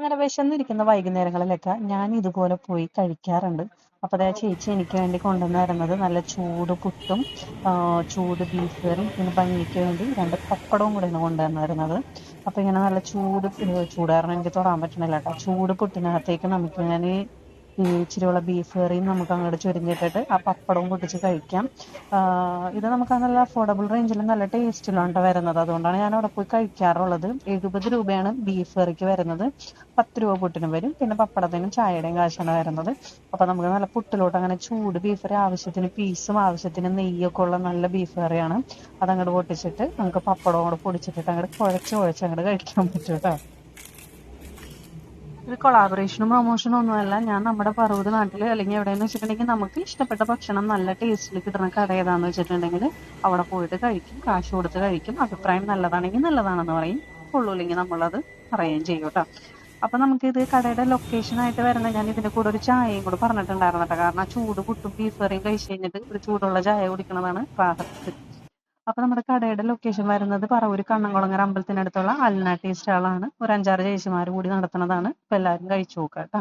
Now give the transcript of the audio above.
അങ്ങനെ വിശന്നിരിക്കുന്ന വൈകുന്നേരങ്ങളിലൊക്കെ ഞാൻ ഇതുപോലെ പോയി കഴിക്കാറുണ്ട്. അപ്പൊ ദേ ചേച്ചി എനിക്ക് വേണ്ടി കൊണ്ടുവന്ന് തരുന്നത് നല്ല ചൂട് പുട്ടും ചൂട് ബീഫ് കറിയും പിന്നെ ഭംഗിക്ക് വേണ്ടി 2 പപ്പടവും കൂടെയാണ് കൊണ്ടുവന്ന് തരുന്നത്. അപ്പൊ ഇങ്ങനെ നല്ല ചൂട് ചൂട് കാരണം എനിക്ക് തൊടാൻ പറ്റണില്ല കേട്ടോ. ചൂട് പുട്ടിനകത്തേക്ക് നമുക്ക് ഞാൻ ഈ ഇച്ചിരിയുള്ള ബീഫ് കറിയും നമുക്ക് അങ്ങോട്ട് ചുരിഞ്ഞിട്ടിട്ട് ആ പപ്പടവും പൊട്ടിച്ച് കഴിക്കാം. ഇത് നമുക്ക് നല്ല അഫോർഡബിൾ റേഞ്ചിൽ നല്ല ടേസ്റ്റിലാണ് ട്ടോ വരുന്നത്. അതുകൊണ്ടാണ് ഞാൻ അവിടെ പോയി കഴിക്കാറുള്ളത്. 70 രൂപയാണ് ബീഫ് കറിക്ക് വരുന്നത്. 10 രൂപ പുട്ടിനും വരും. പിന്നെ പപ്പടത്തിനും ചായയുടെയും കാശാണ് വരുന്നത്. അപ്പൊ നമുക്ക് നല്ല പുട്ടിലോട്ട് അങ്ങനെ ചൂട് ബീഫ് കറി ആവശ്യത്തിന് പീസും ആവശ്യത്തിന് നെയ്യൊക്കെ ഉള്ള നല്ല ബീഫ് കറിയാണ്. അതങ്ങോട്ട് പൊട്ടിച്ചിട്ട് നമുക്ക് പപ്പടവും കൂടെ പൊടിച്ചിട്ടിട്ട് അങ്ങോട്ട് കുഴച്ച് അങ്ങോട്ട് കഴിക്കാൻ പറ്റും കേട്ടോ. ഇത് കൊളാബറേഷനും പ്രൊമോഷനും ഒന്നുമല്ല. ഞാൻ നമ്മുടെ പറവൂർ നാട്ടിൽ അല്ലെങ്കിൽ എവിടെയെന്ന് വെച്ചിട്ടുണ്ടെങ്കിൽ നമുക്ക് ഇഷ്ടപ്പെട്ട ഭക്ഷണം നല്ല ടേസ്റ്റിൽ കിട്ടുന്ന കട ഏതാന്ന് വെച്ചിട്ടുണ്ടെങ്കിൽ അവിടെ പോയിട്ട് കഴിക്കും, കാശ് കൊടുത്ത് കഴിക്കും. അഭിപ്രായം നല്ലതാണെങ്കിൽ നല്ലതാണെന്ന് പറയും, കൊള്ളൂല്ലെങ്കിൽ നമ്മളത് പറയുകയും ചെയ്യും കേട്ടോ. അപ്പൊ നമുക്ക് ഇത് കടയുടെ ലൊക്കേഷൻ ആയിട്ട് വരുന്ന ഞാൻ ഇതിന്റെ കൂടെ ഒരു ചായയും കൂടെ പറഞ്ഞിട്ടുണ്ടായിരുന്നു കേട്ടോ. കാരണം ആ ചൂട് പുട്ടും ബീഫ് കറിയും കഴിച്ച് കഴിഞ്ഞിട്ട് ഒരു ചൂടുള്ള ചായ കുടിക്കണതാണ് റാഹത്ത്. അപ്പൊ നമ്മുടെ കടയുടെ ലൊക്കേഷൻ വരുന്നത് പറവൂർ കണ്ണംകുളങ്ങര അമ്പലത്തിനടുത്തുള്ള അൽന ടീ സ്റ്റാളാണ്. ഒരു 5-6 ചേച്ചിമാർ കൂടി നടത്തുന്നതാണ്. അപ്പൊ എല്ലാവരും കഴിച്ചു നോക്കാം കേട്ടോ.